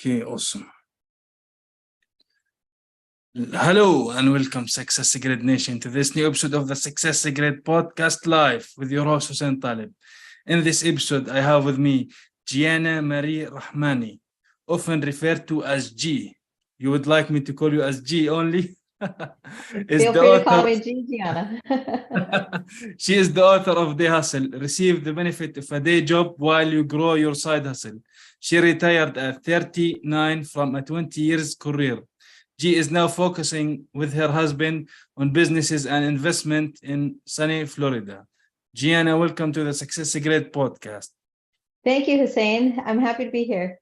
Okay, awesome. Hello and welcome, SuccessGrid Nation, to this new episode of the SuccessGrid podcast live with your host Hussein Talib. In this episode, I have with me Gianna Marie Rahmani, often referred to as G. You would like me to call you as G only? Feel free to call me Gianna. She is the author of The Hustle, Receive the Benefit of a Day Job While You Grow Your Side Hustle. She retired at 39 from a 20 years career. G is now focusing with her husband on businesses and investment in sunny Florida. Gianna, welcome to the SuccessGrid podcast. Thank you, Hussein. I'm happy to be here.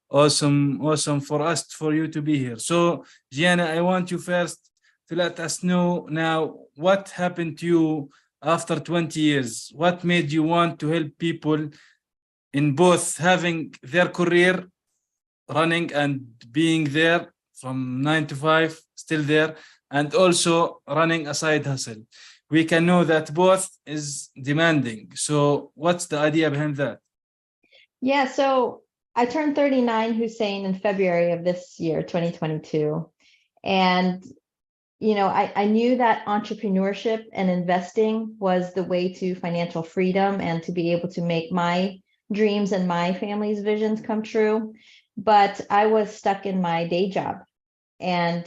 Awesome for you to be here. So, Gianna, I want you first to let us know now what happened to you after 20 years. What made you want to help people in both having their career running and being there from 9 to 5, still there, and also running a side hustle? We can know that both is demanding. So what's the idea behind that? Yeah, so I turned 39, Hussein, in February of this year, 2022. And, I knew that entrepreneurship and investing was the way to financial freedom and to be able to make my dreams and my family's visions come true. But I was stuck in my day job. And,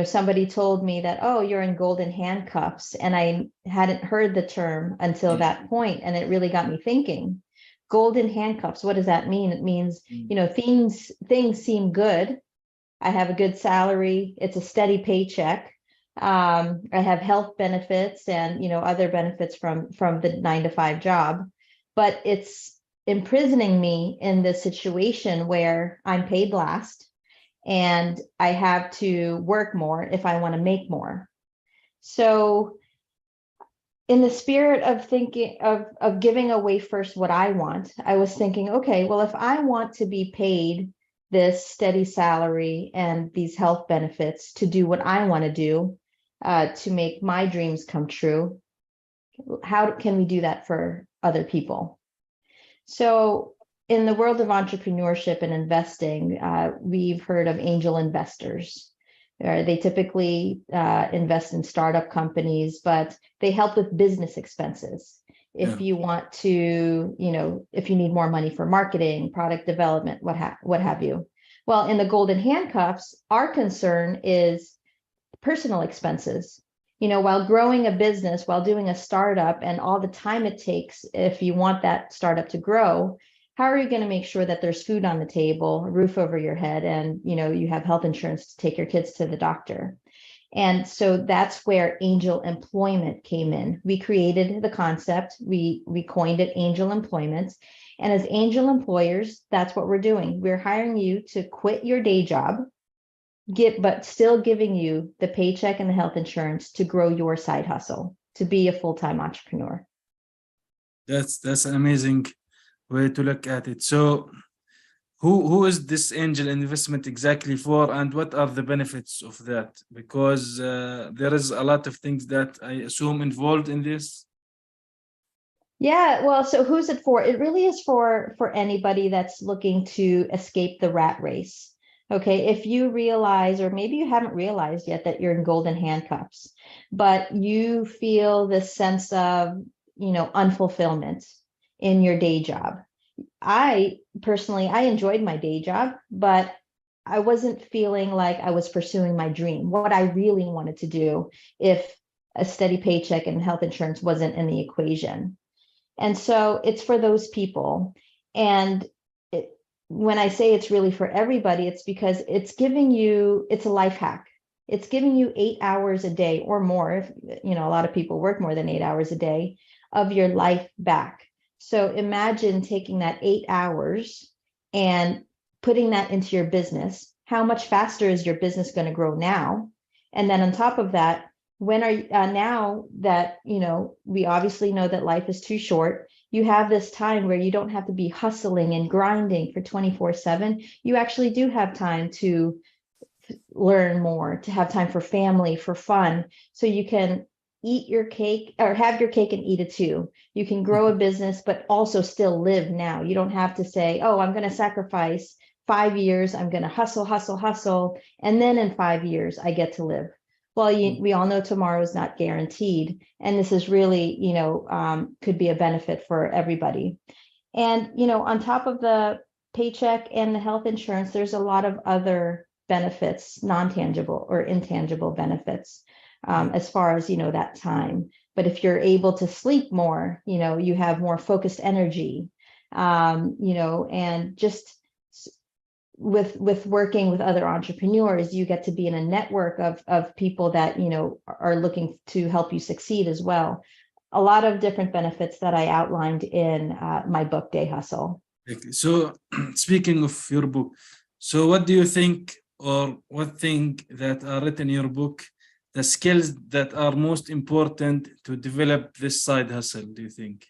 somebody told me that, oh, you're in golden handcuffs. And I hadn't heard the term until that point, and it really got me thinking. Golden handcuffs, what does that mean? It means, things seem good. I have a good salary. It's a steady paycheck. I have health benefits and, other benefits from the 9 to 5 job. But it's imprisoning me in this situation where I'm paid last and I have to work more if I want to make more. So in the spirit of thinking of giving away first what I want, I was thinking, okay, well, if I want to be paid this steady salary and these health benefits to do what I want to do, to make my dreams come true, how can we do that for other people? So in the world of entrepreneurship and investing, we've heard of angel investors. They typically invest in startup companies, but they help with business expenses. If you want to, if you need more money for marketing, product development, what have you. Well, in the golden handcuffs, our concern is personal expenses. While growing a business, while doing a startup and all the time it takes, if you want that startup to grow, how are you going to make sure that there's food on the table, a roof over your head, and you have health insurance to take your kids to the doctor? And so that's where angel employment came in. We created the concept, we coined it angel employment. And as angel employers, that's what we're doing. We're hiring you to quit your day job, but still giving you the paycheck and the health insurance to grow your side hustle, to be a full-time entrepreneur. That's an amazing way to look at it. So who is this angel investment exactly for, and what are the benefits of that? Because there is a lot of things that I assume involved in this. Yeah, well, so who's it for? It really is for anybody that's looking to escape the rat race. Okay, if you realize, or maybe you haven't realized yet, that you're in golden handcuffs, but you feel this sense of, unfulfillment in your day job. I personally enjoyed my day job, but I wasn't feeling like I was pursuing my dream, what I really wanted to do, if a steady paycheck and health insurance wasn't in the equation. And so it's for those people. And when I say it's really for everybody, it's because it's a life hack. It's giving you 8 hours a day or more. If, a lot of people work more than 8 hours a day of your life back. So imagine taking that 8 hours and putting that into your business. How much faster is your business going to grow now? And then on top of that, when are you, now that, we obviously know that life is too short, you have this time where you don't have to be hustling and grinding for 24/7. You actually do have time to learn more, to have time for family, for fun. So you can eat your cake, or have your cake and eat it too. You can grow a business, but also still live now. You don't have to say, oh, I'm going to sacrifice 5 years, I'm going to hustle, hustle, hustle. And then in 5 years, I get to live. Well, we all know tomorrow is not guaranteed. And this is really, could be a benefit for everybody. And, on top of the paycheck and the health insurance, there's a lot of other benefits, non-tangible or intangible benefits, as far as, that time. But if you're able to sleep more, you have more focused energy, and just with working with other entrepreneurs, you get to be in a network of people that, are looking to help you succeed as well. A lot of different benefits that I outlined in my book, Day Hustle. So, speaking of your book, so what do you think, or what thing that are written in your book, the skills that are most important to develop this side hustle, do you think?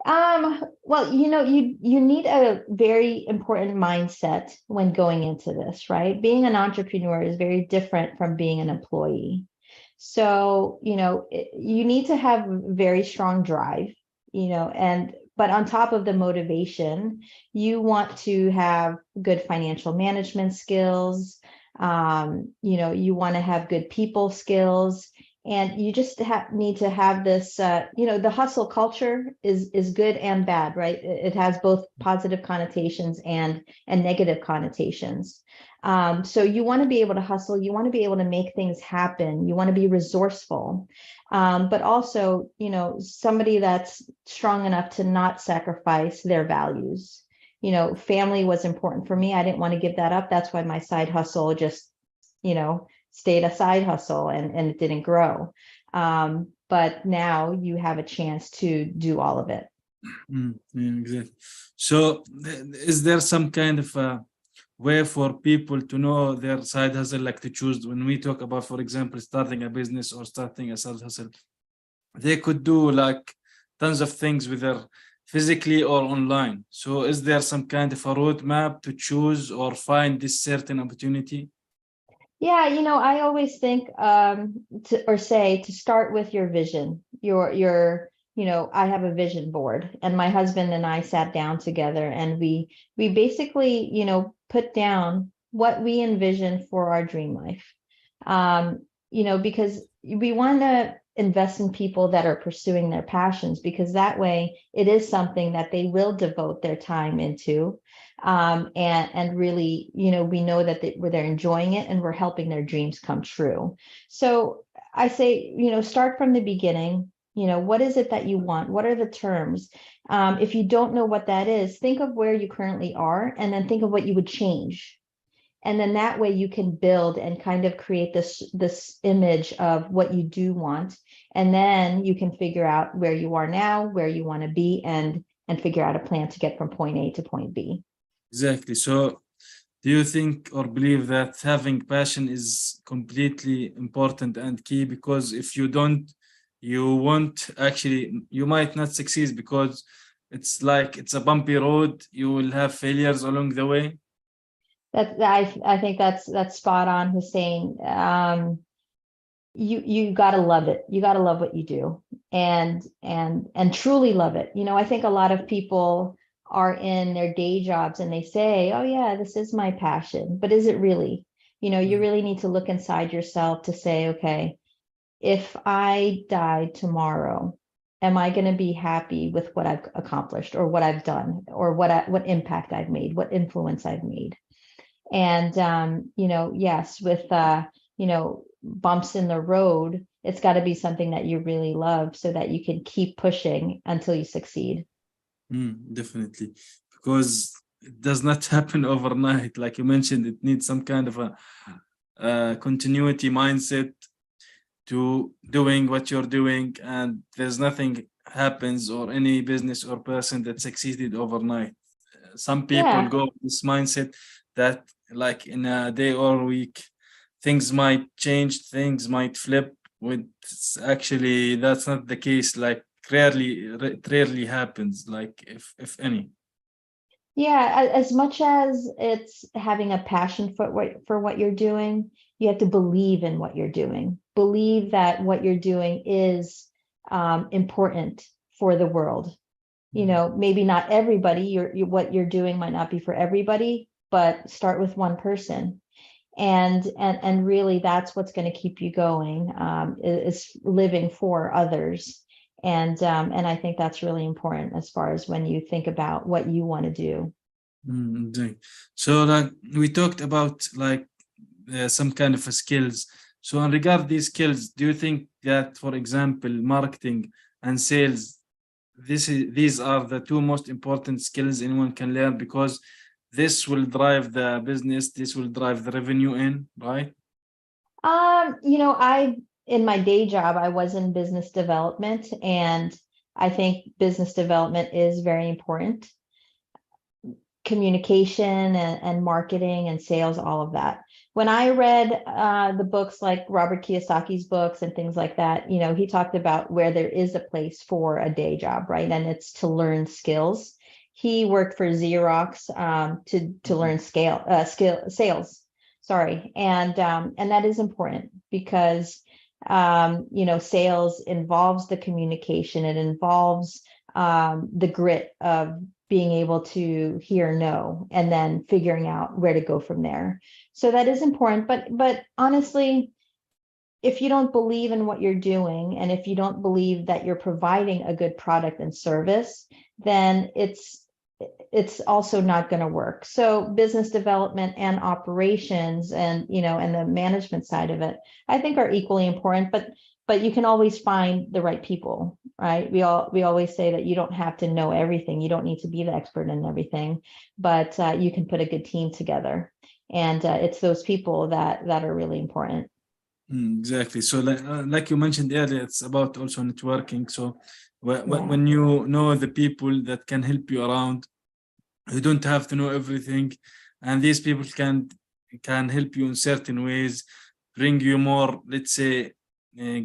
Well, you need a very important mindset when going into this, right? Being an entrepreneur is very different from being an employee. So, you need to have very strong drive, but on top of the motivation, you want to have good financial management skills. You want to have good people skills, and you just need to have this, the hustle culture is good and bad, right? It has both positive connotations and negative connotations. So you want to be able to hustle, you want to be able to make things happen, you want to be resourceful, but also, somebody that's strong enough to not sacrifice their values. Family was important for me. I didn't want to give that up. That's why my side hustle just, stayed a side hustle and it didn't grow. But now you have a chance to do all of it. Yeah, exactly. So, is there some kind of a way for people to know their side hustle, like to choose when we talk about, for example, starting a business or starting a side hustle? They could do like tons of things with their physically or online. So, is there some kind of a roadmap to choose or find this certain opportunity? Yeah, I always think to start with your vision. I have a vision board, and my husband and I sat down together, and we basically, put down what we envision for our dream life. Because we want to invest in people that are pursuing their passions, because that way it is something that they will devote their time into. And really, we know that they're enjoying it and we're helping their dreams come true. So I say, start from the beginning. What is it that you want? What are the terms? If you don't know what that is, think of where you currently are, and then think of what you would change. And then that way you can build and kind of create this image of what you do want. And then you can figure out where you are now, where you want to be, and figure out a plan to get from point A to point B. Exactly. So, do you think or believe that having passion is completely important and key? Because if you don't, you won't actually, you might not succeed, because it's like it's a bumpy road. You will have failures along the way. I think that's spot on, Hussein. You got to love it. You got to love what you do, and truly love it. I think a lot of people are in their day jobs and they say, oh yeah, this is my passion, but is it really? You really need to look inside yourself to say, okay, if I died tomorrow, am I going to be happy with what I've accomplished or what I've done or what impact I've made, what influence I've made? And, yes, with, bumps in the road, it's got to be something that you really love so that you can keep pushing until you succeed. Definitely, because it does not happen overnight. Like you mentioned, it needs some kind of a continuity mindset to doing what you're doing, and there's nothing happens or any business or person that succeeded overnight. Some people go with this mindset that like in a day or week, things might change, things might flip. With actually, that's not the case. Like it rarely happens. Like if any. Yeah, as much as it's having a passion for what you're doing, you have to believe in what you're doing. Believe that what you're doing is important for the world. You know, maybe not everybody, what you're doing might not be for everybody, but start with one person. And really that's what's going to keep you going, is living for others. And I think that's really important as far as when you think about what you want to do. Indeed. So like we talked about like some kind of skills. So in regard these skills, do you think that, for example, marketing and sales, these are the two most important skills anyone can learn, because this will drive the business, this will drive the revenue in, right? You know, in my day job, I was in business development, and I think business development is very important. Communication and marketing and sales, all of that. When I read the books like Robert Kiyosaki's books and things like that, you know, he talked about where there is a place for a day job, right? And it's to learn skills. He worked for Xerox to learn sales. Sorry, and that is important because you know, sales involves the communication. It involves the grit of being able to hear no and then figuring out where to go from there. So that is important. But honestly, if you don't believe in what you're doing, and if you don't believe that you're providing a good product and service, then it's also not going to work. So business development and operations and, you know, and the management side of it, I think are equally important, but you can always find the right people, right? We always say that you don't have to know everything. You don't need to be the expert in everything, but you can put a good team together. And it's those people that are really important. Exactly. So like you mentioned earlier, it's about also networking. So Yeah. when you know the people that can help you around, you don't have to know everything, and these people can help you in certain ways, bring you more, let's say,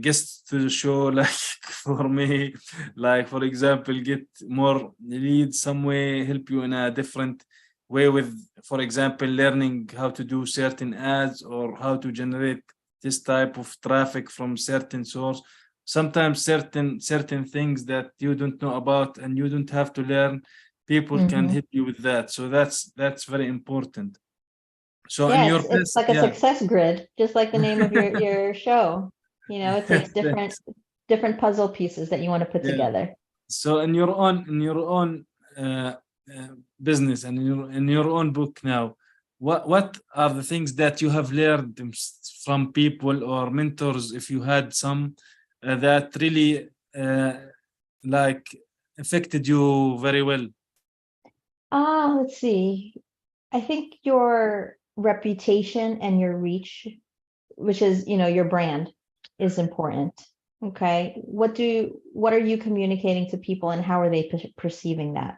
guests to the show, like for me, like for example, get more leads some way, help you in a different way with, for example, learning how to do certain ads or how to generate this type of traffic from certain source. Sometimes certain things that you don't know about and you don't have to learn, people can help you with that. So that's very important. So in Yeah, your it's best, like a yeah. success grid, just like the name of your show. You know, it takes different puzzle pieces that you want to put Yeah. together. So in your own uh, business and in your own book now, what are the things that you have learned from people or mentors, if you had some, that really like affected you very well? Let's see. I think your reputation and your reach, which is, you know, your brand, is important. Okay. What are you communicating to people, and how are they perceiving that?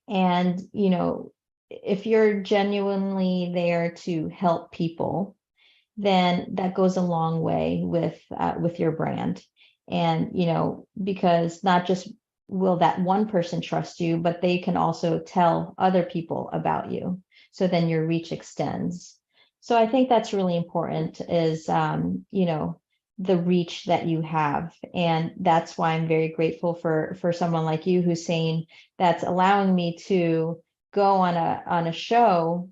And, you know, if you're genuinely there to help people, then that goes a long way with your brand. And, you know, because not just will that one person trust you, but they can also tell other people about you. So then your reach extends. So I think that's really important, is, you know, the reach that you have. And that's why I'm very grateful for someone like you, Hussein, that's allowing me to go on a show,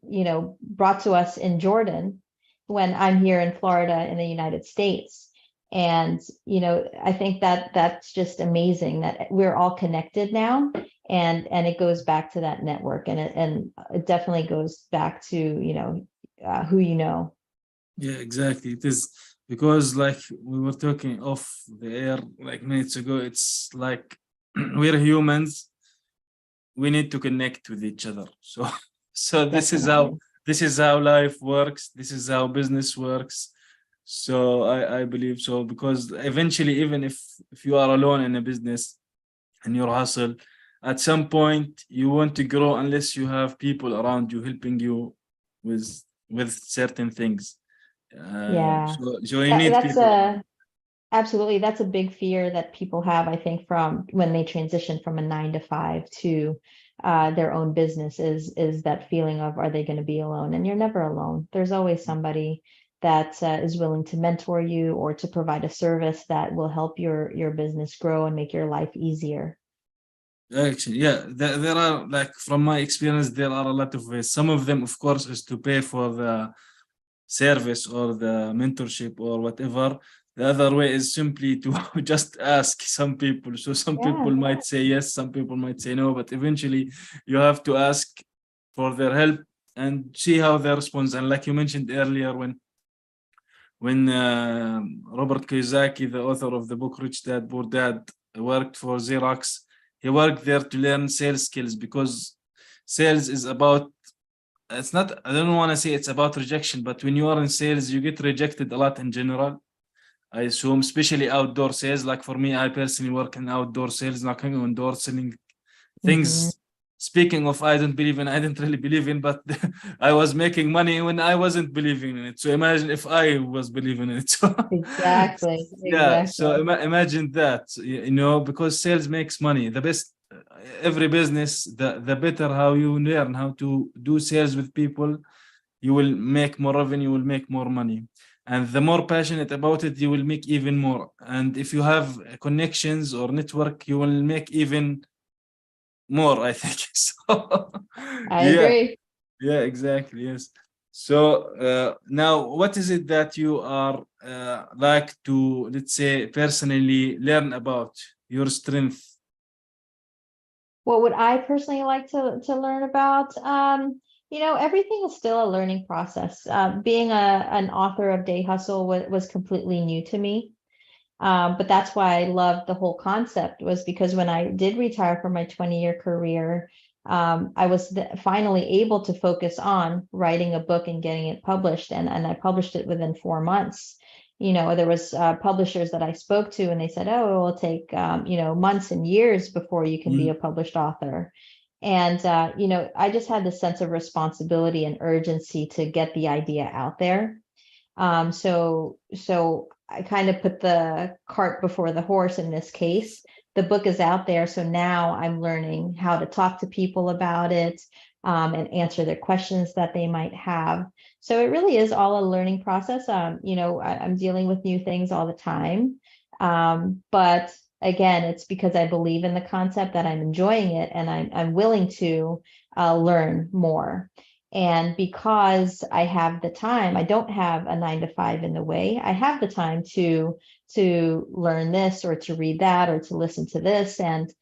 you know, brought to us in Jordan when I'm here in Florida in the United States. And, you know, I think that that's just amazing that we're all connected now. And it goes back to that network, and it definitely goes back to, you know, who you know. Yeah, exactly. It is because, like we were talking off the air like minutes ago, it's like we're humans. We need to connect with each other. So, so Definitely. this is how life works. This is how business works. So I believe so, because eventually, even if you are alone in a business and your hustle, at some point you want to grow unless you have people around you helping you with certain things. Yeah. So you need That's people around. a Absolutely. That's a big fear that people have, I think, from when they transition from a 9 to 5 to their own business, is that feeling of, are they going to be alone? And you're never alone. There's always somebody that is willing to mentor you or to provide a service that will help your business grow and make your life easier. Actually, yeah, there are, like, from my experience, there are a lot of ways. Some of them, of course, is to pay for the service or the mentorship or whatever. The other way is simply to just ask some people. So some Yeah. people might say yes, some people might say no, but eventually you have to ask for their help and see how they respond. And like you mentioned earlier, when Robert Kiyosaki, the author of the book Rich Dad Poor Dad, worked for Xerox, he worked there to learn sales skills, because sales is about, it's not, I don't want to say it's about rejection, but when you are in sales, you get rejected a lot in general. I assume, especially outdoor sales. Like for me, I personally work in outdoor sales, knocking on doors, selling Mhm. things. Speaking of, I don't believe in, I didn't really believe in, but I was making money when I wasn't believing in it. So imagine if I was believing in it. So Exactly. yeah, so Exactly. imagine that, because sales makes money. The best, every business, the better how you learn how to do sales with people, you will make more revenue, you will make more money. And the more passionate about it, you will make even more. And if you have connections or network, you will make even more, I think. So, I yeah, agree. yeah, exactly. Yes. So now, what is it that you are like to, let's say, personally learn about your strength? What would I personally like to learn about? Everything is still a learning process. Being an author of Day Hustle was completely new to me. But that's why I loved the whole concept, was because when I did retire from my 20-year career, I was finally able to focus on writing a book and getting it published. And I published it within 4 months. There was publishers that I spoke to, and they said, oh, it will take, months and years before you can be a Mm, published author. And, I just had this sense of responsibility and urgency to get the idea out there. So I kind of put the cart before the horse in this case. The book is out there, so now I'm learning how to talk to people about it, and answer their questions that they might have. So it really is all a learning process. I'm dealing with new things all the time, but again, it's because I believe in the concept that I'm enjoying it, and I'm willing to learn more. And because I have the time, I don't have a 9 to 5 in the way. I have the time to learn this or to read that or to listen to this, and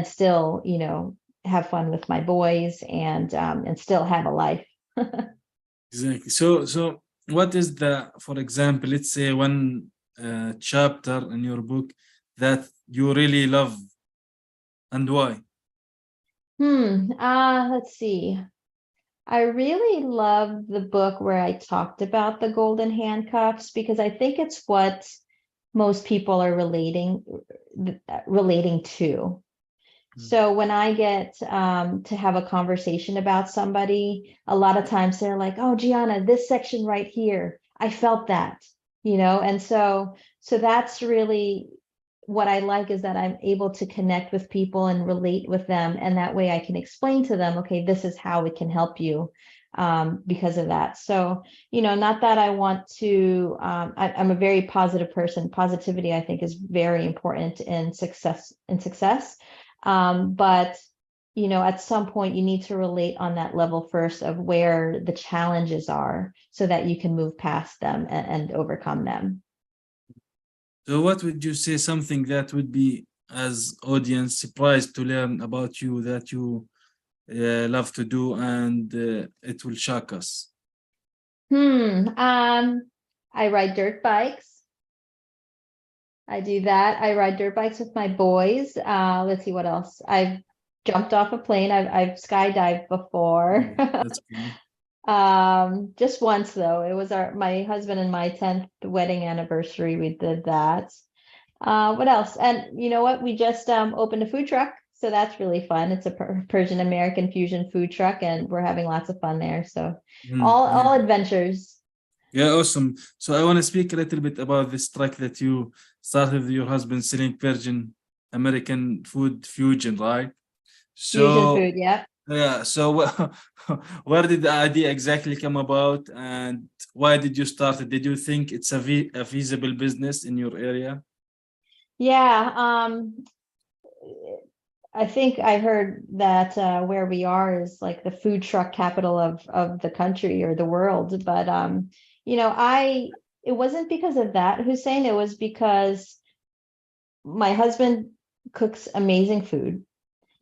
still, have fun with my boys, and still have a life. exactly. So what is the, for example, let's say one chapter in your book that you really love, and why? Let's see. I really love the book where I talked about the golden handcuffs, because I think it's what most people are relating to. Mm, So when I get to have a conversation about somebody, a lot of times they're like, "Oh, Gianna, this section right here, I felt that," and so that's really what I like, is that I'm able to connect with people and relate with them, and that way I can explain to them, okay, this is how it can help you, because of that. So, not that I want to, I'm a very positive person. Positivity, I think, is very important in success. But at some point you need to relate on that level first, of where the challenges are, so that you can move past them and overcome them. so what would you say, something that would be, as audience, surprised to learn about you, that you love to do, and it will shock us? I ride dirt bikes. I do that. I ride dirt bikes with my boys. Let's see what else. I've jumped off a plane. I've skydived before. Mm, that's cool. Just once though. It was my husband and my 10th wedding anniversary. We did that. What else? And you know what? We just opened a food truck, so that's really fun. It's a Persian American fusion food truck, and we're having lots of fun there. So Mm, all yeah. adventures. Yeah, awesome. So I want to speak a little bit about this track that you started with your husband, selling Persian American food fusion, right? Fusion So food, yeah. yeah, so where did the idea exactly come about, and why did you start it? Did you think it's a feasible business in your area? Yeah, I think I heard that where we are is like the food truck capital of the country or the world. But it wasn't because of that, Hussein. It was because my husband cooks amazing food.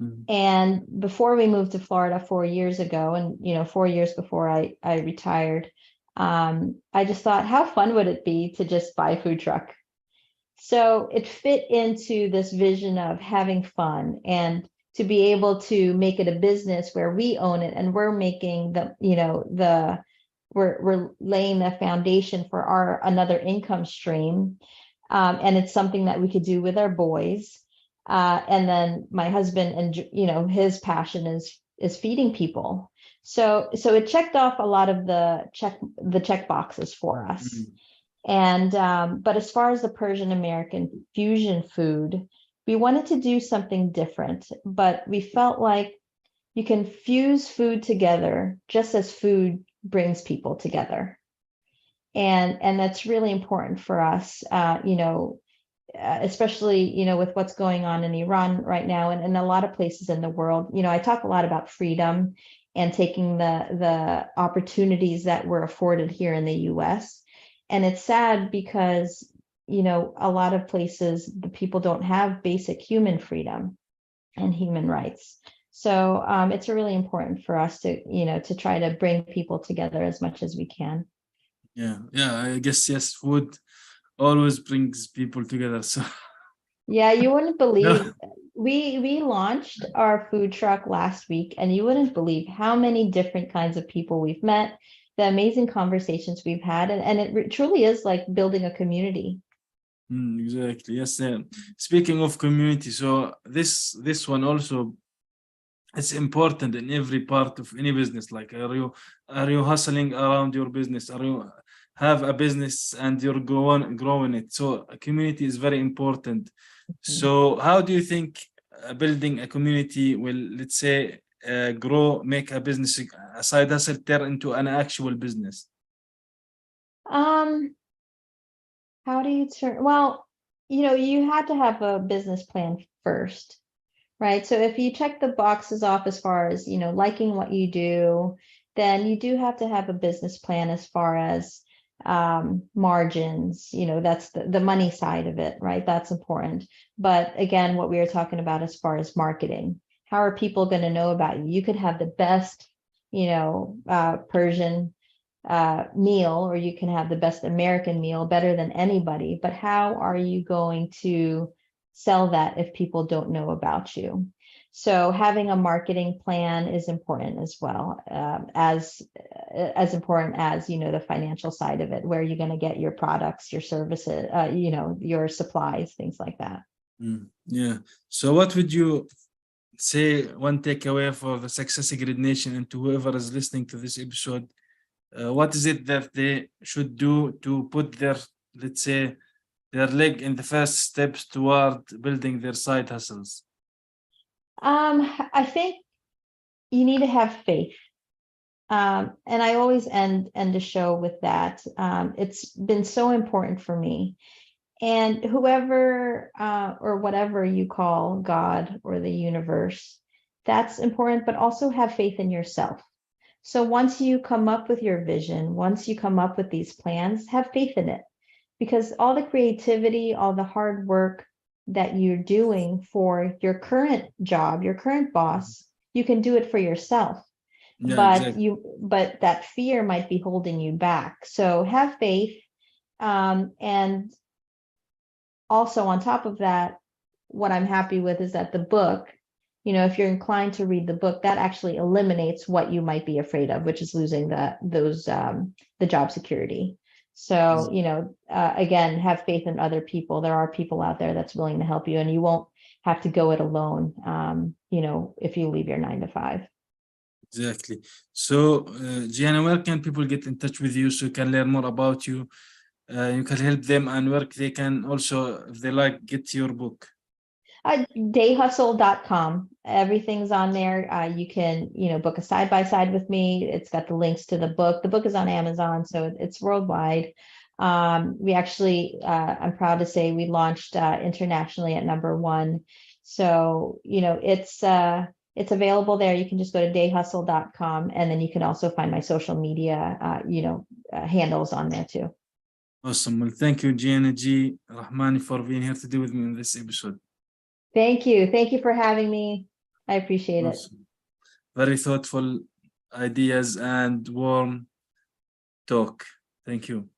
Mm. And before we moved to Florida 4 years ago, and 4 years before I retired, I just thought, how fun would it be to just buy a food truck? So it fit into this vision of having fun and to be able to make it a business where we own it and we're making we're laying the foundation for another income stream. And it's something that we could do with our boys. And then my husband and his passion is feeding people. So it checked off a lot of the check boxes for us. Mm. And but as far as the Persian American fusion food, we wanted to do something different, but we felt like you can fuse food together just as food brings people together. And that's really important for us, especially, with what's going on in Iran right now and a lot of places in the world. I talk a lot about freedom and taking the opportunities that were afforded here in the US. And it's sad because, a lot of places, the people don't have basic human freedom and human rights. So it's really important for us to try to bring people together as much as we can. Yeah, I guess yes, food always brings people together. So Yeah, you wouldn't no. believe we launched our food truck last week, and you wouldn't believe how many different kinds of people we've met, the amazing conversations we've had, and it truly is like building a community. Exactly. Yes. Speaking of community, so this one also, it's important in every part of any business. Like, are you hustling around your business? Are you have a business and you're growing it? So a community is very important. So how do you think building a community will, let's say, grow, make a business, a side hustle turn into an actual business? Um, how do you turn? Well, you had to have a business plan first, right? So if you check the boxes off as far as, liking what you do, then you do have to have a business plan as far as margins, that's the money side of it, right? That's important. But again, what we were talking about as far as marketing, how are people going to know about you? You could have the best, Persian meal, or you can have the best American meal, better than anybody. But how are you going to sell that if people don't know about you? So having a marketing plan is important as well, as important as, the financial side of it, where you're going to get your products, your services, your supplies, things like that. Yeah. So what would you say one takeaway for the SuccessGrid Nation and to whoever is listening to this episode? What is it that they should do to put their, let's say, their leg in the first steps toward building their side hustles? I think you need to have faith. And I always end the show with that. It's been so important for me. And whoever or whatever you call God or the universe, that's important, but also have faith in yourself. So once you come up with your vision, once you come up with these plans, have faith in it, because all the creativity, all the hard work that you're doing for your current job, your current boss, you can do it for yourself. Yeah, But exactly. but that fear might be holding you back. So have faith. And also on top of that, what I'm happy with is that the book, if you're inclined to read the book, that actually eliminates what you might be afraid of, which is losing the job security. So, again, have faith in other people. There are people out there that's willing to help you, and you won't have to go it alone, if you leave your 9 to 5. Exactly. So, Gianna, where can people get in touch with you so you can learn more about you? You can help them, and where they can also, if they like, get your book. Dayhustle.com. Everything's on there. You can, book a side-by-side with me. It's got the links to the book. The book is on Amazon, so it's worldwide. We actually, I'm proud to say we launched internationally at #1 So, it's available there. You can just go to dayhustle.com, and then you can also find my social media, handles on there too. Awesome. Well, thank you, Gianna G. Rahmani, for being here today with me in this episode. Thank you. Thank you for having me. I appreciate it. Awesome. Very thoughtful ideas and warm talk. Thank you.